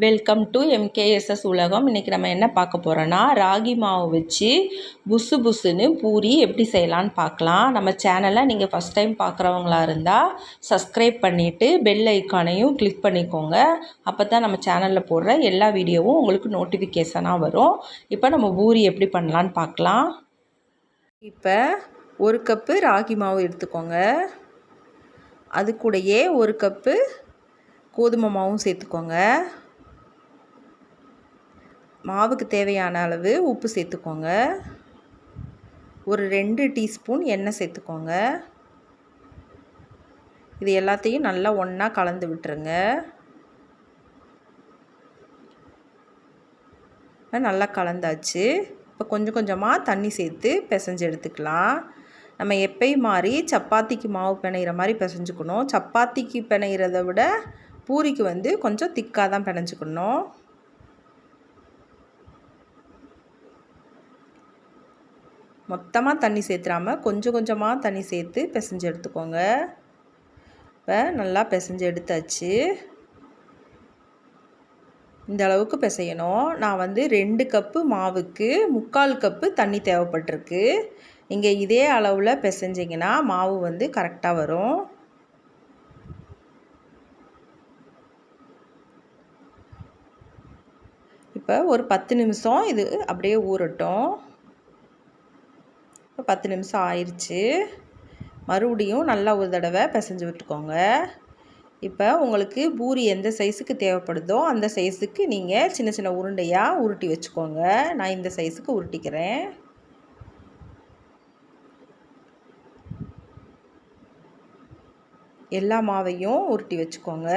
Welcome to MKSS உலகம். இன்றைக்கி நம்ம என்ன பார்க்க போகிறோன்னா, ராகி மாவு வச்சு புசு புசுன்னு பூரி எப்படி செய்யலான்னு பார்க்கலாம். நம்ம சேனலை நீங்கள் ஃபஸ்ட் டைம் பார்க்குறவங்களா இருந்தால் சப்ஸ்கிரைப் பண்ணிவிட்டு பெல் ஐக்கானையும் கிளிக் பண்ணிக்கோங்க. அப்போ தான் நம்ம சேனலில் போடுற எல்லா வீடியோவும் உங்களுக்கு நோட்டிஃபிகேஷனாக வரும். இப்போ நம்ம பூரி எப்படி பண்ணலான்னு பார்க்கலாம். இப்போ 1 கப்பு ராகி மாவு எடுத்துக்கோங்க. அது கூடயே 1 கப்பு கோதுமை மாவும் சேர்த்துக்கோங்க. மாவுக்கு தேவையான அளவு உப்பு சேர்த்துக்கோங்க. ஒரு 2 டீஸ்பூன் எண்ணெய் சேர்த்துக்கோங்க. இது எல்லாத்தையும் நல்லா ஒன்றா கலந்து விட்டுருங்க. நல்லா கலந்தாச்சு. இப்போ கொஞ்சம் கொஞ்சமாக தண்ணி சேர்த்து பிசைஞ்சு எடுத்துக்கலாம். நம்ம எப்பயும் மாதிரி சப்பாத்திக்கு மாவு பிணையிற மாதிரி பிசைஞ்சுக்கணும். சப்பாத்திக்கு பிணையிறத விட பூரிக்கு கொஞ்சம் திக்காக தான் பிணைஞ்சிக்கணும். மொத்தமாக தண்ணி சேர்த்துறாமல் கொஞ்சம் கொஞ்சமாக தண்ணி சேர்த்து பிசைஞ்சு எடுத்துக்கோங்க. இப்போ நல்லா பிசைஞ்சு எடுத்தாச்சு. இந்த அளவுக்கு பிசையணும். நான் 2 கப்பு மாவுக்கு 3/4 கப்பு தண்ணி தேவைப்பட்டிருக்கு. நீங்கள் இதே அளவில் பிசைஞ்சிங்கன்னா மாவு கரெக்டாக வரும். இப்போ ஒரு 10 நிமிஷம் இது அப்படியே ஊறட்டும். இப்போ 10 நிமிஷம் ஆயிடுச்சு. மறுபடியும் நல்லா ஒரு தடவை பிசைஞ்சு விட்டுக்கோங்க. இப்போ உங்களுக்கு பூரி எந்த சைஸுக்கு தேவைப்படுதோ அந்த சைஸுக்கு நீங்கள் சின்ன சின்ன உருண்டையாக உருட்டி வச்சுக்கோங்க. நான் இந்த சைஸுக்கு உருட்டிக்கிறேன். எல்லா மாவையும் உருட்டி வச்சுக்கோங்க.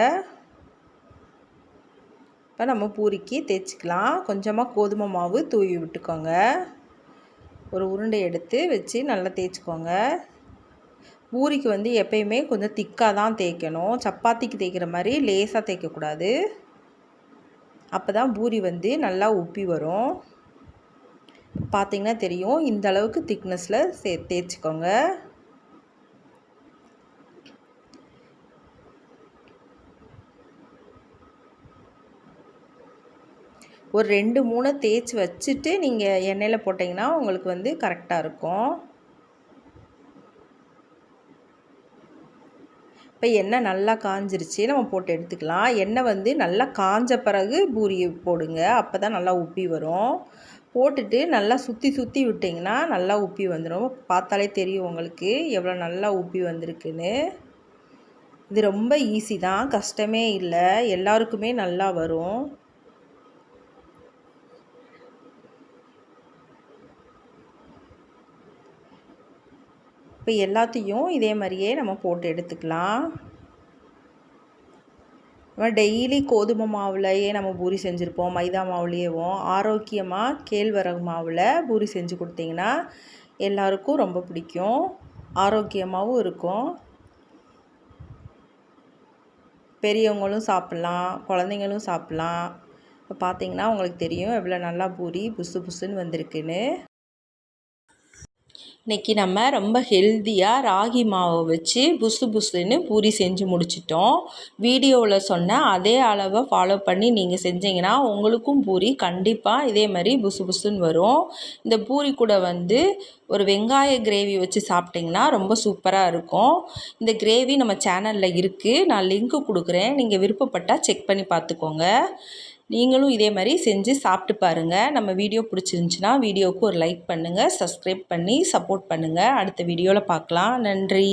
இப்போ நம்ம பூரிக்கு தேய்ச்சிக்கலாம். கொஞ்சமாக கோதுமை மாவு தூவி விட்டுக்கோங்க. ஒரு உருண்டை எடுத்து வச்சு நல்லா தேய்ச்சிக்கோங்க. பூரிக்கு எப்பயுமே கொஞ்சம் திக்காக தான் தேய்க்கணும். சப்பாத்திக்கு தேய்க்கிற மாதிரி லேசாக தேய்க்கக்கூடாது. அப்போ தான் பூரி நல்லா உப்பி வரும். பார்த்திங்கன்னா தெரியும். இந்த அளவுக்கு திக்னஸில் தேய்ச்சிக்கோங்க. ஒரு 2-3 தேய்ச்சி வச்சுட்டு நீங்கள் எண்ணெயில் போட்டிங்கன்னா உங்களுக்கு கரெக்டாக இருக்கும். இப்போ எண்ணெய் நல்லா காஞ்சிருச்சு. நம்ம போட்டு எடுத்துக்கலாம். எண்ணெய் நல்லா காஞ்ச பிறகு பூரி போடுங்க. அப்போ தான் நல்லா உப்பி வரும். போட்டுட்டு நல்லா சுற்றி சுற்றி விட்டிங்கன்னா நல்லா உப்பி வந்துடும். பார்த்தாலே தெரியும் உங்களுக்கு எவ்வளோ நல்லா உப்பி வந்திருக்குன்னு. இது ரொம்ப ஈஸி தான், கஷ்டமே இல்லை. எல்லாருக்குமே நல்லா வரும். இப்போ எல்லாத்தையும் இதே மாதிரியே நம்ம போட்டு எடுத்துக்கலாம். நம்ம டெய்லி கோதுமை மாவுலையே நம்ம பூரி செஞ்சுருப்போம், மைதா மாவுலேயேவும். ஆரோக்கியமாக கேழ்வரகு மாவில் பூரி செஞ்சு கொடுத்தீங்கன்னா எல்லாருக்கும் ரொம்ப பிடிக்கும். ஆரோக்கியமாகவும் இருக்கும். பெரியவங்களும் சாப்பிட்லாம், குழந்தைங்களும் சாப்பிட்லாம். இப்போ பார்த்தீங்கன்னா உங்களுக்கு தெரியும் எவ்வளோ நல்லா பூரி புசு புசுன்னு வந்திருக்குன்னு. இன்றைக்கி நம்ம ரொம்ப ஹெல்த்தியாக ராகி மாவை வச்சு புசு புசுன்னு பூரி செஞ்சு முடிச்சிட்டோம். வீடியோவில் சொன்ன அதே அளவை ஃபாலோ பண்ணி நீங்கள் செஞ்சீங்கன்னா உங்களுக்கும் பூரி கண்டிப்பாக இதே மாதிரி புசு புசுன்னு வரும். இந்த பூரி கூட ஒரு வெங்காய கிரேவி வச்சு சாப்பிட்டிங்கன்னா ரொம்ப சூப்பராக இருக்கும். இந்த கிரேவி நம்ம சேனலில் இருக்குது. நான் லிங்க்கு கொடுக்குறேன். நீங்கள் விருப்பப்பட்டால் செக் பண்ணி பார்த்துக்கோங்க. நீங்களும் இதே மாதிரி செஞ்சு சாப்பிட்டு பாருங்கள். நம்ம வீடியோ பிடிச்சிருந்துச்சின்னா வீடியோவுக்கு ஒரு லைக் பண்ணுங்கள், சப்ஸ்கிரைப் பண்ணி சப்போர்ட் பண்ணுங்கள். அடுத்த வீடியோவில் பார்க்கலாம். நன்றி.